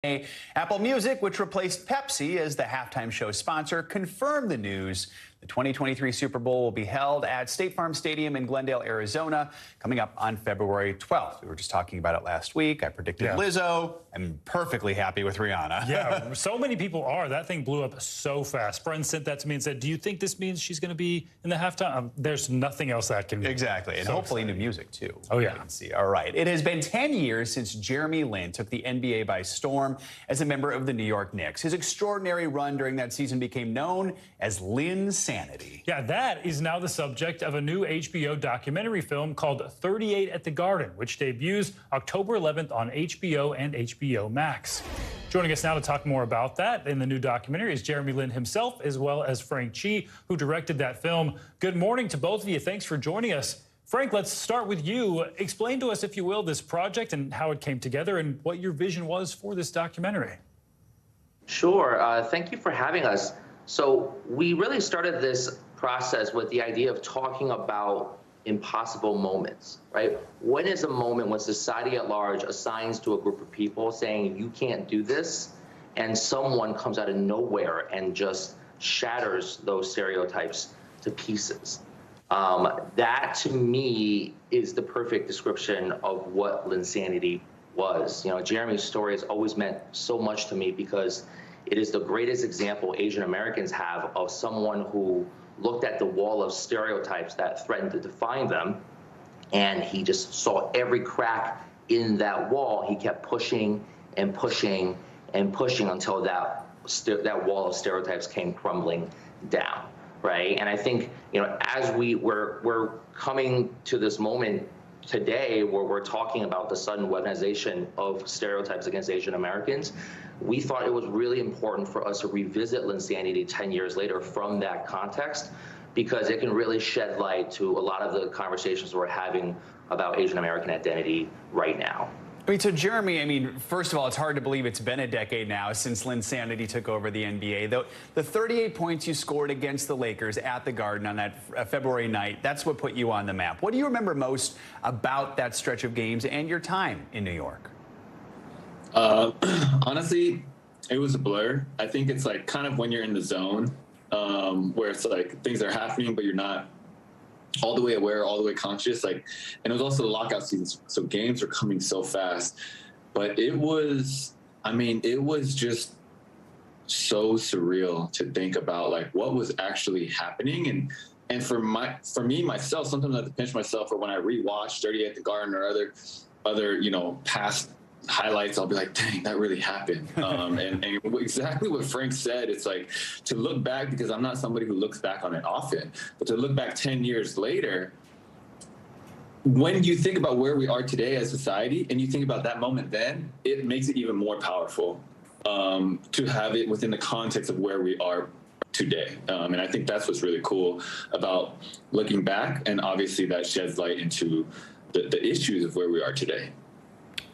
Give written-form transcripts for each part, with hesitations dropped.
Apple Music, which replaced Pepsi as the halftime show sponsor, confirmed the news. The 2023 Super Bowl will be held at State Farm Stadium in Glendale, Arizona, coming up on February 12th. We were just talking about it last week. I predicted Lizzo. I'm perfectly happy with Rihanna. Yeah, so many people are. That thing blew up so fast. Friends sent that to me and said, do you think this means she's going to be in the halftime? There's nothing else that can be. Exactly, and so hopefully new music, too. Oh, yeah. See. All right. It has been 10 years since Jeremy Lin took the NBA by storm as a member of the New York Knicks. His extraordinary run during that season became known as Linsanity. Yeah, that is now the subject of a new HBO documentary film called 38 at the Garden, which debuts October 11th on HBO and HBO Max. Joining us now to talk more about that in the new documentary is Jeremy Lin himself, as well as Frank Chi, who directed that film. Good morning to both of you. Thanks for joining us. Frank, let's start with you. Explain to us, if you will, this project and how it came together and what your vision was for this documentary. Sure. Thank you for having us. So we really started this process with the idea of talking about impossible moments, right? When is a moment when society at large assigns to a group of people saying, you can't do this, and someone comes out of nowhere and just shatters those stereotypes to pieces? That, to me, is the perfect description of what Linsanity was. You know, Jeremy's story has always meant so much to me because it is the greatest example Asian Americans have of someone who looked at the wall of stereotypes that threatened to define them, and he just saw every crack in that wall. He kept pushing and pushing and pushing until that wall of stereotypes came crumbling down, right? And I think, you know, as we're coming to this moment today where we're talking about the sudden weaponization of stereotypes against Asian Americans, we thought it was really important for us to revisit Linsanity 10 years later from that context, because it can really shed light to a lot of the conversations we're having about Asian American identity right now. I mean, so Jeremy, first of all, it's hard to believe it's been a decade now since Linsanity took over the NBA. The 38 points you scored against the Lakers at the Garden on that February night, that's what put you on the map. What do you remember most about that stretch of games and your time in New York? Honestly, it was a blur. I think it's like kind of when you're in the zone, where it's like things are happening, but you're not all the way aware, all the way conscious. And it was also the lockout season, so games were coming so fast. But it was just so surreal to think about like what was actually happening. And for me myself, sometimes I have to pinch myself, or when I rewatch 38 at the Garden or other past highlights, I'll be like, dang, that really happened. And exactly what Frank said, it's like to look back, because I'm not somebody who looks back on it often, but to look back 10 years later, when you think about where we are today as society and you think about that moment then, it makes it even more powerful to have it within the context of where we are today. And I think that's what's really cool about looking back, and obviously that sheds light into the issues of where we are today.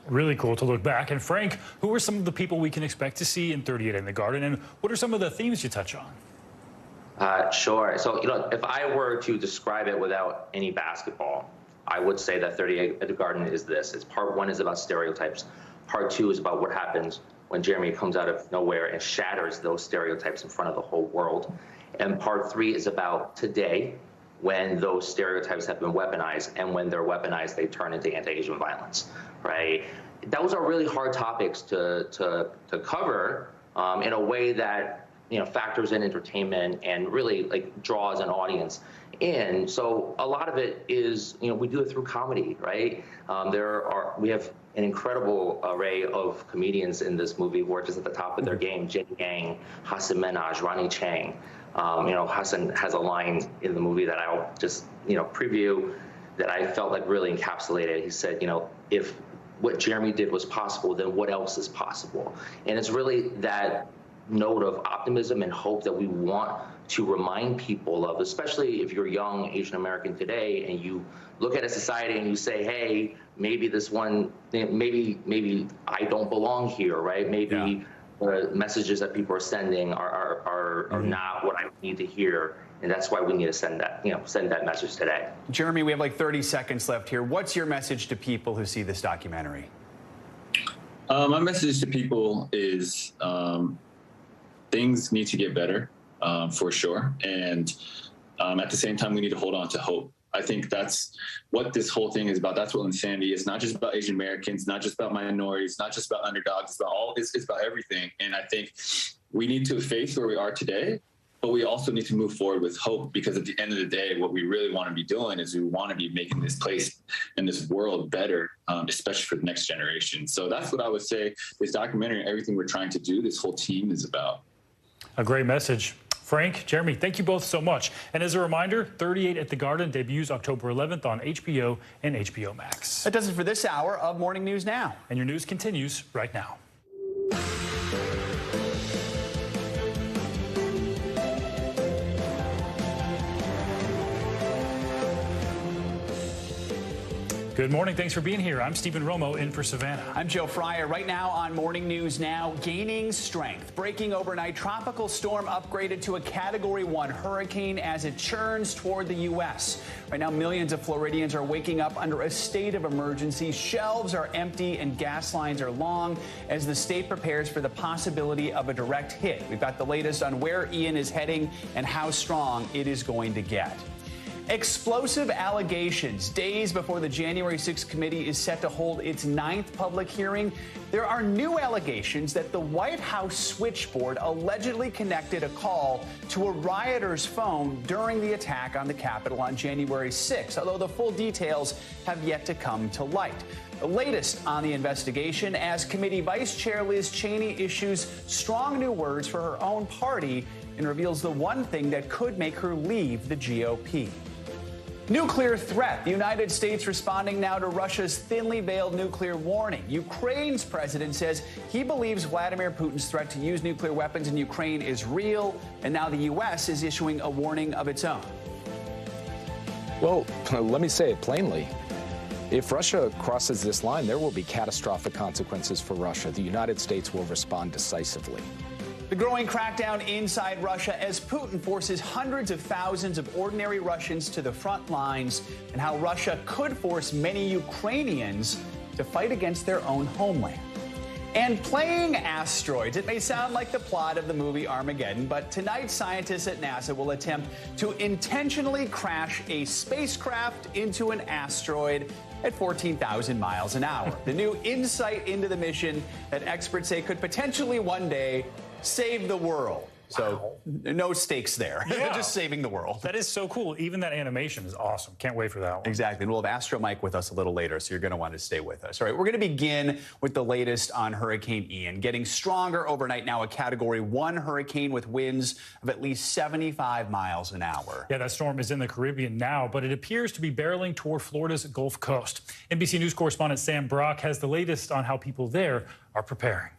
Really cool to look back. And Frank, who are some of the people we can expect to see in 38 in the Garden, and what are some of the themes you touch on? Sure. So, you know, if I were to describe it without any basketball, I would say that 38 at the Garden is this. It's part one is about stereotypes. Part two is about what happens when Jeremy comes out of nowhere and shatters those stereotypes in front of the whole world. And part three is about today, when those stereotypes have been weaponized, and when they're weaponized, they turn into anti-Asian violence, right? Those are really hard topics to cover in a way that, you know, factors in entertainment and really like draws an audience in. So a lot of it is, you know, we do it through comedy, right? We have an incredible array of comedians in this movie who are just at the top of their game. Jenny Yang, Hassan Minhaj, Ronnie Chang. You know, Hassan has a line in the movie that I'll just, you know, preview that I felt like really encapsulated. He said, you know, if what Jeremy did was possible, then what else is possible? And it's really that note of optimism and hope that we want to remind people of, especially if you're young Asian American today and you look at a society and you say, hey, maybe this one, maybe I don't belong here, right? Maybe the messages that people are sending are not what I need to hear. And that's why we need to send that message today. Jeremy, we have like 30 seconds left here. What's your message to people who see this documentary? My message to people is things need to get better, for sure. And at the same time, we need to hold on to hope. I think that's what this whole thing is about. That's what insanity is. Not just about Asian Americans, not just about minorities, not just about underdogs. It's about everything. And I think we need to face where we are today, but we also need to move forward with hope, because at the end of the day, what we really want to be doing is we want to be making this place and this world better, especially for the next generation. So that's what I would say this documentary and everything we're trying to do, this whole team is about. A great message. Frank, Jeremy, thank you both so much. And as a reminder, 38 at the Garden debuts October 11th on HBO and HBO Max. That does it for this hour of Morning News Now. And your news continues right now. Good morning. Thanks for being here. I'm Stephen Romo in for Savannah. I'm Joe Fryer. Right now on Morning News Now, gaining strength. Breaking overnight, tropical storm upgraded to a Category 1 hurricane as it churns toward the U.S. Right now, millions of Floridians are waking up under a state of emergency. Shelves are empty and gas lines are long as the state prepares for the possibility of a direct hit. We've got the latest on where Ian is heading and how strong it is going to get. Explosive allegations days before the January 6th committee is set to hold its 9th public hearing. There are new allegations that the White House switchboard allegedly connected a call to a rioter's phone during the attack on the Capitol on January 6th, although the full details have yet to come to light. The latest on the investigation as Committee Vice Chair Liz Cheney issues strong new words for her own party and reveals the one thing that could make her leave the GOP. Nuclear threat. The United States responding now to Russia's thinly veiled nuclear warning. Ukraine's president says he believes Vladimir Putin's threat to use nuclear weapons in Ukraine is real, and now the U.S. is issuing a warning of its own. Well, let me say it plainly. If Russia crosses this line, there will be catastrophic consequences for Russia. The United States will respond decisively. The growing crackdown inside Russia as Putin forces hundreds of thousands of ordinary Russians to the front lines, and how Russia could force many Ukrainians to fight against their own homeland. And playing asteroids. It may sound like the plot of the movie Armageddon, but tonight scientists at NASA will attempt to intentionally crash a spacecraft into an asteroid at 14,000 miles an hour. The new insight into the mission that experts say could potentially one day save the world. So no stakes there. Yeah. Just saving the world. That is so cool. Even that animation is awesome. Can't wait for that one. Exactly. And we'll have Astro Mike with us a little later, so you're going to want to stay with us. All right, we're going to begin with the latest on Hurricane Ian. Getting stronger overnight now, a Category 1 hurricane with winds of at least 75 miles an hour. Yeah, that storm is in the Caribbean now, but it appears to be barreling toward Florida's Gulf Coast. NBC News correspondent Sam Brock has the latest on how people there are preparing.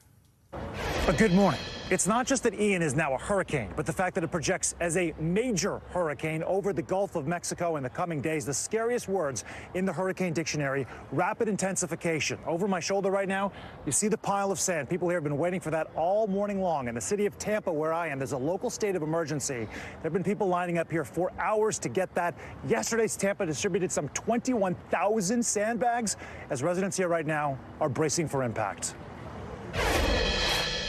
Good morning. It's not just that Ian is now a hurricane, but the fact that it projects as a major hurricane over the Gulf of Mexico in the coming days. The scariest words in the hurricane dictionary, rapid intensification. Over my shoulder right now, you see the pile of sand. People here have been waiting for that all morning long. In the city of Tampa, where I am, there's a local state of emergency. There have been people lining up here for hours to get that. Yesterday's Tampa distributed some 21,000 sandbags as residents here right now are bracing for impact.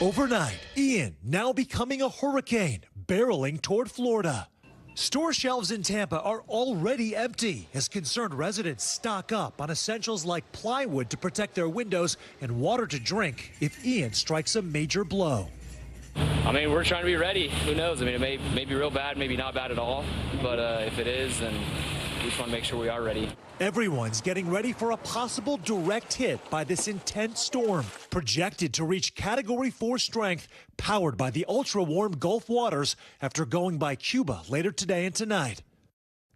Overnight, Ian now becoming a hurricane, barreling toward Florida. Store shelves in Tampa are already empty as concerned residents stock up on essentials like plywood to protect their windows and water to drink if Ian strikes a major blow. I mean, we're trying to be ready. Who knows? I mean, it may be real bad, maybe not bad at all. But if it is, then we just want to make sure we are ready. Everyone's getting ready for a possible direct hit by this intense storm, projected to reach Category 4 strength, powered by the ultra-warm Gulf waters after going by Cuba later today and tonight.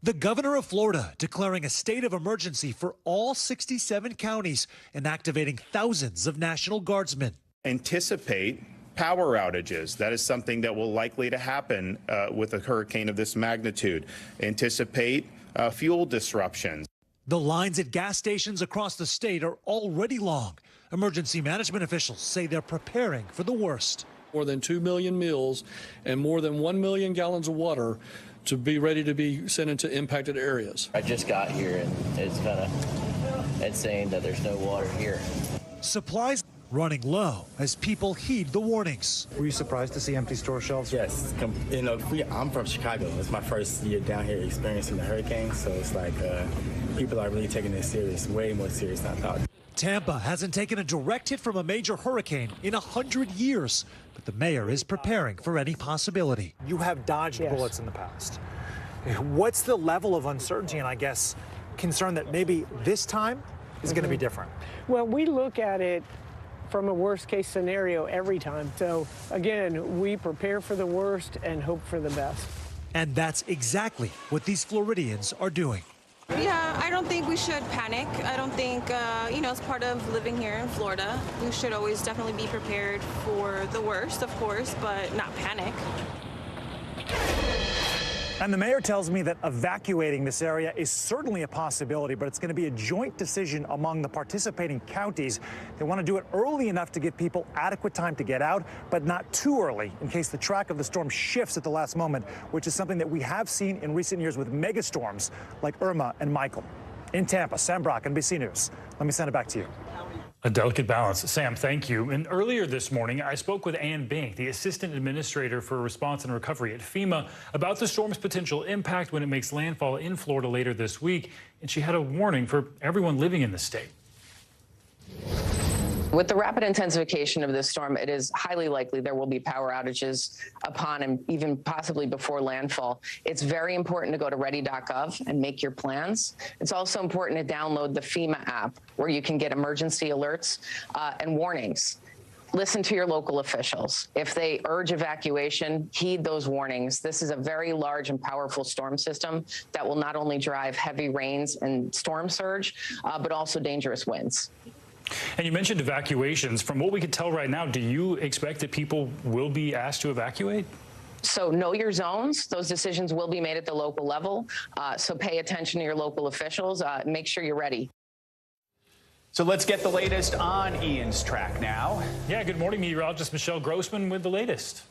The governor of Florida declaring a state of emergency for all 67 counties and activating thousands of National Guardsmen. Anticipate power outages. That is something that will likely to happen with a hurricane of this magnitude. Anticipate fuel disruptions. The lines at gas stations across the state are already long. Emergency management officials say they're preparing for the worst. More than 2 million meals and more than 1 million gallons of water to be ready to be sent into impacted areas. I just got here and it's kind of insane that there's no water here. Supplies running low as people heed the warnings. Were you surprised to see empty store shelves? Yes. You know, I'm from Chicago. It's my first year down here experiencing the hurricane, so it's like people are really taking this serious, way more serious than I thought. Tampa hasn't taken a direct hit from a major hurricane in 100 years, but the mayor is preparing for any possibility. You have dodged bullets in the past. What's the level of uncertainty and, I guess, concern that maybe this time is going to be different? Well, we look at it from a worst-case scenario every time. So, again, we prepare for the worst and hope for the best. And that's exactly what these Floridians are doing. Yeah, I don't think we should panic. I don't think, it's part of living here in Florida. We should always definitely be prepared for the worst, of course, but not panic. And the mayor tells me that evacuating this area is certainly a possibility, but it's going to be a joint decision among the participating counties. They want to do it early enough to give people adequate time to get out, but not too early in case the track of the storm shifts at the last moment, which is something that we have seen in recent years with megastorms like Irma and Michael. In Tampa, Sam Brock, NBC News. Let me send it back to you. A delicate balance. Sam, thank you. And earlier this morning, I spoke with Ann Bink, the Assistant Administrator for Response and Recovery at FEMA, about the storm's potential impact when it makes landfall in Florida later this week. And she had a warning for everyone living in the state. With the rapid intensification of this storm, it is highly likely there will be power outages upon and even possibly before landfall. It's very important to go to ready.gov and make your plans. It's also important to download the FEMA app where you can get emergency alerts and warnings. Listen to your local officials. If they urge evacuation, heed those warnings. This is a very large and powerful storm system that will not only drive heavy rains and storm surge, but also dangerous winds. And you mentioned evacuations. From what we can tell right now, do you expect that people will be asked to evacuate? So know your zones. Those decisions will be made at the local level. So pay attention to your local officials. Make sure you're ready. So let's get the latest on Ian's track now. Yeah, good morning, meteorologist Michelle Grossman with the latest.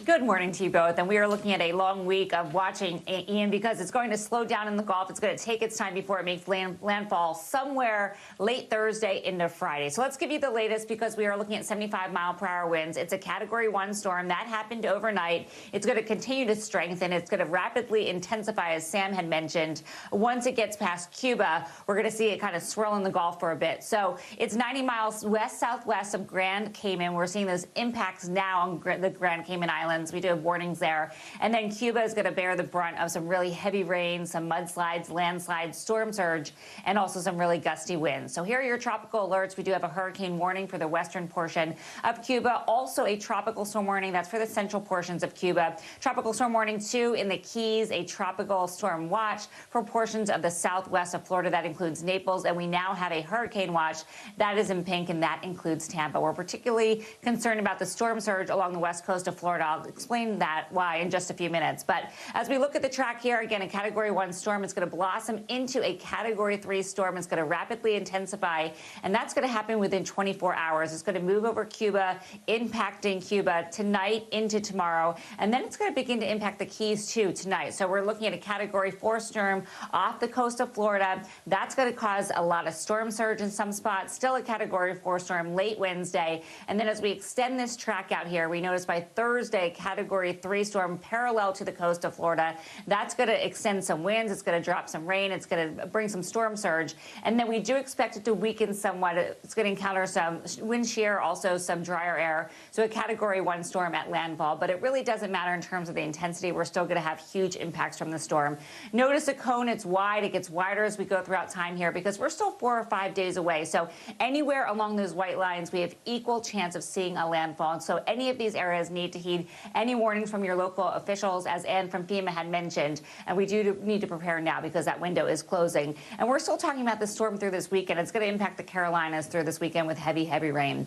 Good morning to you both. And we are looking at a long week of watching Ian because it's going to slow down in the Gulf. It's going to take its time before it makes landfall somewhere late Thursday into Friday. So let's give you the latest because we are looking at 75-mile-per-hour winds. It's a Category 1 storm. That happened overnight. It's going to continue to strengthen. It's going to rapidly intensify, as Sam had mentioned. Once it gets past Cuba, we're going to see it kind of swirl in the Gulf for a bit. So it's 90 miles west-southwest of Grand Cayman. We're seeing those impacts now on the Grand Cayman Islands. We do have warnings there. And then Cuba is going to bear the brunt of some really heavy rain, some mudslides, landslides, storm surge, and also some really gusty winds. So here are your tropical alerts. We do have a hurricane warning for the western portion of Cuba. Also a tropical storm warning. That's for the central portions of Cuba. Tropical storm warning, too, in the Keys. A tropical storm watch for portions of the southwest of Florida. That includes Naples. And we now have a hurricane watch. That is in pink, and that includes Tampa. We're particularly concerned about the storm surge along the west coast of Florida. I'll explain why in just a few minutes. But as we look at the track here, again, a Category 1 storm is going to blossom into a Category 3 storm. It's going to rapidly intensify, and that's going to happen within 24 hours. It's going to move over Cuba, impacting Cuba tonight into tomorrow, and then it's going to begin to impact the Keys, too, tonight. So we're looking at a Category 4 storm off the coast of Florida. That's going to cause a lot of storm surge in some spots, still a Category 4 storm late Wednesday. And then as we extend this track out here, we notice by Thursday, Category 3 storm parallel to the coast of Florida. That's going to extend some winds. It's going to drop some rain. It's going to bring some storm surge. And then we do expect it to weaken somewhat. It's going to encounter some wind shear, also some drier air. So a Category 1 storm at landfall. But it really doesn't matter in terms of the intensity. We're still going to have huge impacts from the storm. Notice the cone. It's wide. It gets wider as we go throughout time here because we're still 4 or 5 days away. So anywhere along those white lines, we have equal chance of seeing a landfall. And so any of these areas need to heed any warnings from your local officials, as Ann from FEMA had mentioned. And we do need to prepare now because that window is closing. And we're still talking about the storm through this weekend. It's going to impact the Carolinas through this weekend with heavy, heavy rain.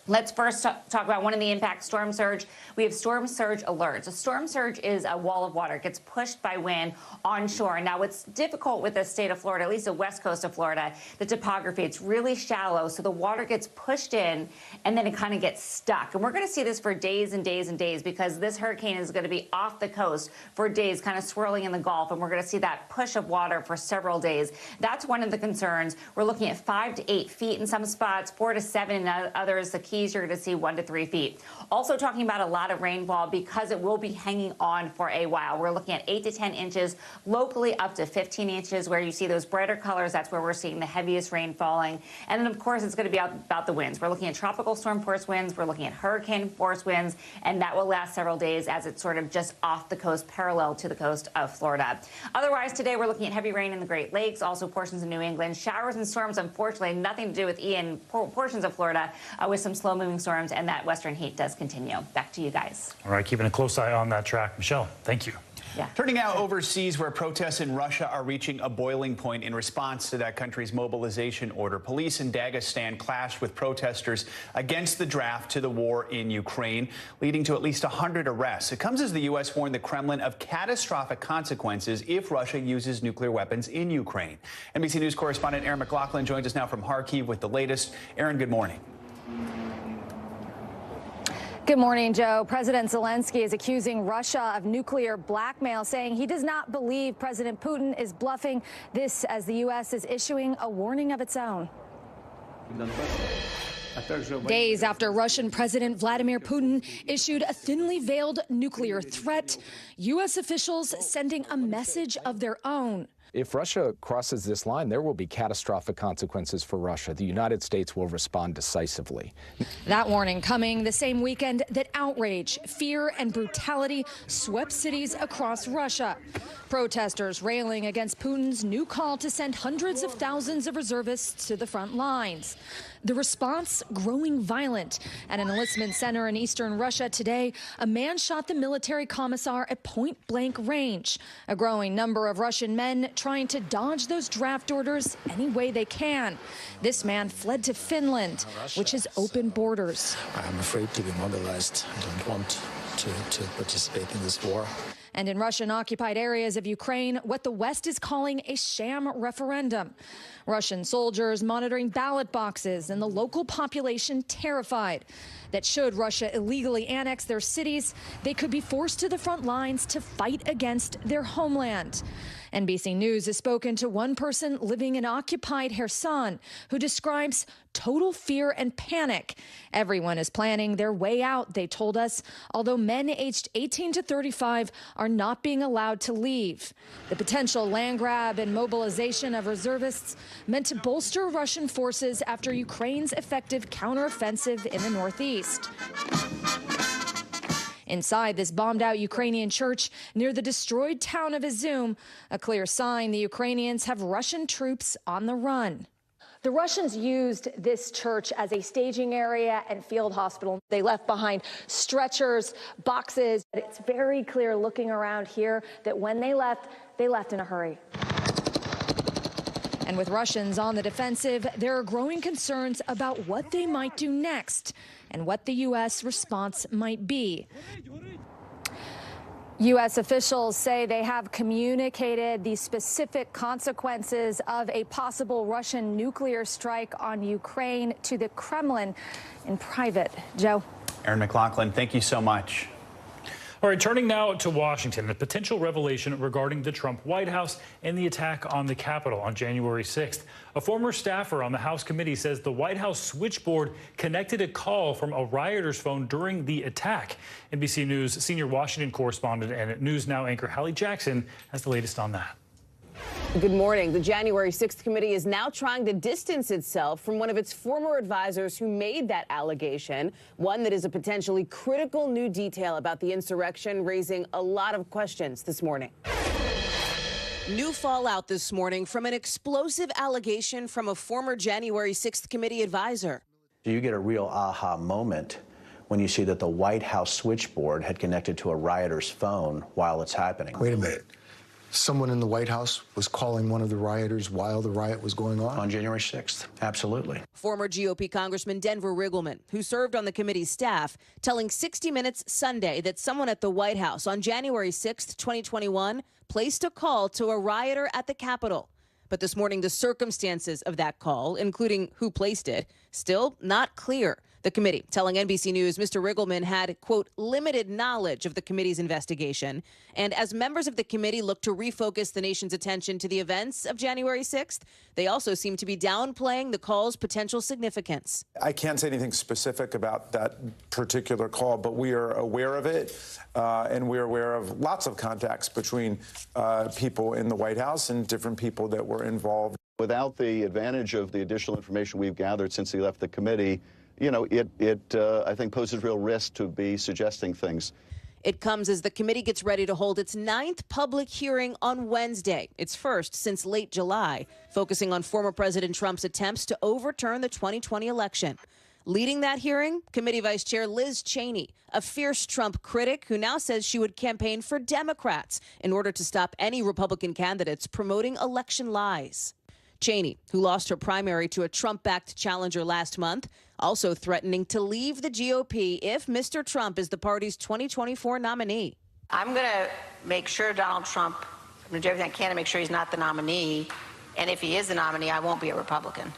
Let's first talk about one of the impacts, storm surge. We have storm surge alerts. A storm surge is a wall of water. It gets pushed by wind onshore. Now, what's difficult with the state of Florida, at least the west coast of Florida, the topography, it's really shallow, so the water gets pushed in, and then it kind of gets stuck. And we're going to see this for days and days and days because this hurricane is going to be off the coast for days, kind of swirling in the Gulf, and we're going to see that push of water for several days. That's one of the concerns. We're looking at 5 to 8 feet in some spots, 4 to 7 in others. The keys you're going to see 1 to 3 feet. Also talking about a lot of rainfall because it will be hanging on for a while. We're looking at 8 to 10 inches, locally up to 15 inches. Where you see those brighter colors, that's where we're seeing the heaviest rain falling. And then, of course, it's going to be about the winds. We're looking at tropical storm force winds. We're looking at hurricane force winds, and that will last several days as it's sort of just off the coast, parallel to the coast of Florida. Otherwise, today we're looking at heavy rain in the Great Lakes, also portions of New England. Showers and storms, unfortunately, nothing to do with Ian, portions of Florida with some slow-moving storms, and that western heat does continue. Back to you guys. All right, keeping a close eye on that track. Michelle, thank you. Yeah. Turning now overseas, where protests in Russia are reaching a boiling point in response to that country's mobilization order. Police in Dagestan clashed with protesters against the draft to the war in Ukraine, leading to at least 100 arrests. It comes as the U.S. warned the Kremlin of catastrophic consequences if Russia uses nuclear weapons in Ukraine. NBC News correspondent Aaron McLaughlin joins us now from Kharkiv with the latest. Aaron, good morning. Good morning, Joe. President Zelensky is accusing Russia of nuclear blackmail, saying he does not believe President Putin is bluffing. This as the U.S. is issuing a warning of its own. Days after Russian President Vladimir Putin issued a thinly veiled nuclear threat, U.S. officials sending a message of their own. If Russia crosses this line, there will be catastrophic consequences for Russia. The United States will respond decisively. That warning coming the same weekend that outrage, fear, and brutality swept cities across Russia. Protesters railing against Putin's new call to send hundreds of thousands of reservists to the front lines. The response growing violent. At an enlistment center in eastern Russia today, a man shot the military commissar at point-blank range. A growing number of Russian men trying to dodge those draft orders any way they can. This man fled to Finland, which has open borders. I'm afraid to be mobilized. I don't want to participate in this war. And in Russian-occupied areas of Ukraine, what the West is calling a sham referendum. Russian soldiers monitoring ballot boxes and the local population terrified that should Russia illegally annex their cities, they could be forced to the front lines to fight against their homeland. NBC News has spoken to one person living in occupied Kherson who describes total fear and panic. Everyone is planning their way out, they told us, although men aged 18 to 35 are not being allowed to leave. The potential land grab and mobilization of reservists meant to bolster Russian forces after Ukraine's effective counteroffensive in the northeast. Inside this bombed-out Ukrainian church near the destroyed town of Izum, a clear sign the Ukrainians have Russian troops on the run. The Russians used this church as a staging area and field hospital. They left behind stretchers, boxes. It's very clear looking around here that when they left in a hurry. And with Russians on the defensive, there are growing concerns about what they might do next and what the U.S. response might be. U.S. officials say they have communicated the specific consequences of a possible Russian nuclear strike on Ukraine to the Kremlin in private. Joe. Aaron McLaughlin, thank you so much. All right, turning now to Washington, a potential revelation regarding the Trump White House and the attack on the Capitol on January 6th. A former staffer on the House committee says the White House switchboard connected a call from a rioter's phone during the attack. NBC News senior Washington correspondent and News Now anchor Hallie Jackson has the latest on that. Good morning. The January 6th committee is now trying to distance itself from one of its former advisors who made that allegation, one that is a potentially critical new detail about the insurrection, raising a lot of questions this morning. New fallout this morning from an explosive allegation from a former January 6th committee advisor. You get a real aha moment when you see that the White House switchboard had connected to a rioter's phone while it's happening. Wait a minute. someone in the White House was calling one of the rioters while the riot was going on? On January 6th, absolutely. Former GOP Congressman Denver Riggleman, who served on the committee's staff, telling 60 Minutes Sunday that someone at the White House on January 6th, 2021, placed a call to a rioter at the Capitol. But this morning, the circumstances of that call, including who placed it, still not clear. The committee telling NBC News Mr. Riggleman had, quote, limited knowledge of the committee's investigation. And as members of the committee look to refocus the nation's attention to the events of January 6th, they also seem to be downplaying the call's potential significance. I can't say anything specific about that particular call, but we are aware of it, and we're aware of lots of contacts between people in the White House and different people that were involved. Without the advantage of the additional information we've gathered since he left the committee, you know, I think poses real risk to be suggesting things. It comes as the committee gets ready to hold its 9th public hearing on Wednesday, its first since late July, focusing on former President Trump's attempts to overturn the 2020 election. Leading that hearing, Committee Vice Chair Liz Cheney, a fierce Trump critic who now says she would campaign for Democrats in order to stop any Republican candidates promoting election lies. Cheney, who lost her primary to a Trump-backed challenger last month, also threatening to leave the GOP if Mr. Trump is the party's 2024 nominee. I'm going to make sure Donald Trump, I'm going to do everything I can to make sure he's not the nominee. And if he is the nominee, I won't be a Republican.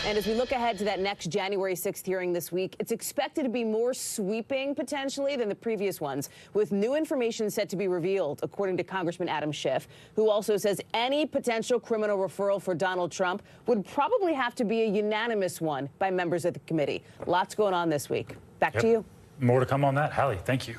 And as we look ahead to that next January 6th hearing this week, it's expected to be more sweeping, potentially, than the previous ones, with new information set to be revealed, according to Congressman Adam Schiff, who also says any potential criminal referral for Donald Trump would probably have to be a unanimous one by members of the committee. Lots going on this week. Back to you. More to come on that. Hallie, thank you.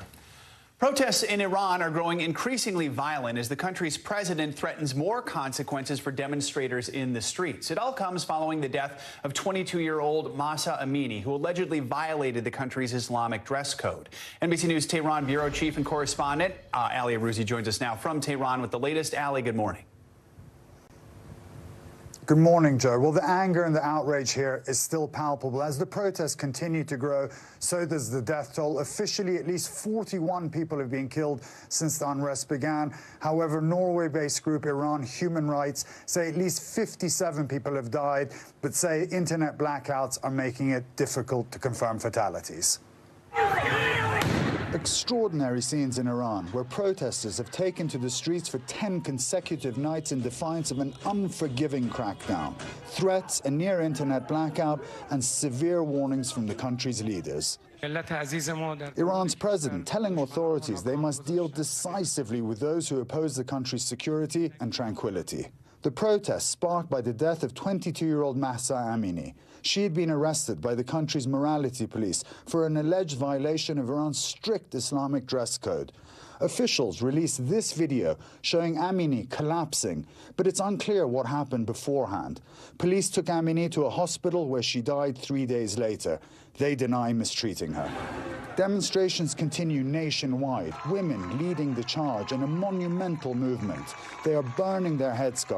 Protests in Iran are growing increasingly violent as the country's president threatens more consequences for demonstrators in the streets. It all comes following the death of 22-year-old Mahsa Amini, who allegedly violated the country's Islamic dress code. NBC News Tehran bureau chief and correspondent Ali Arouzi joins us now from Tehran with the latest. Ali, good morning. Good morning, Joe. Well, the anger and the outrage here is still palpable. As the protests continue to grow, so does the death toll. Officially, at least 41 people have been killed since the unrest began. However, Norway-based group Iran Human Rights say at least 57 people have died, but say internet blackouts are making it difficult to confirm fatalities. Extraordinary scenes in Iran, where protesters have taken to the streets for 10 consecutive nights in defiance of an unforgiving crackdown, threats, a near-internet blackout, and severe warnings from the country's leaders. Iran's president telling authorities they must deal decisively with those who oppose the country's security and tranquility. The protests sparked by the death of 22-year-old Mahsa Amini. She had been arrested by the country's morality police for an alleged violation of Iran's strict Islamic dress code. Officials released this video showing Amini collapsing, but it's unclear what happened beforehand. Police took Amini to a hospital where she died 3 days later. They deny mistreating her. Demonstrations continue nationwide, women leading the charge in a monumental movement. They are burning their headscarves.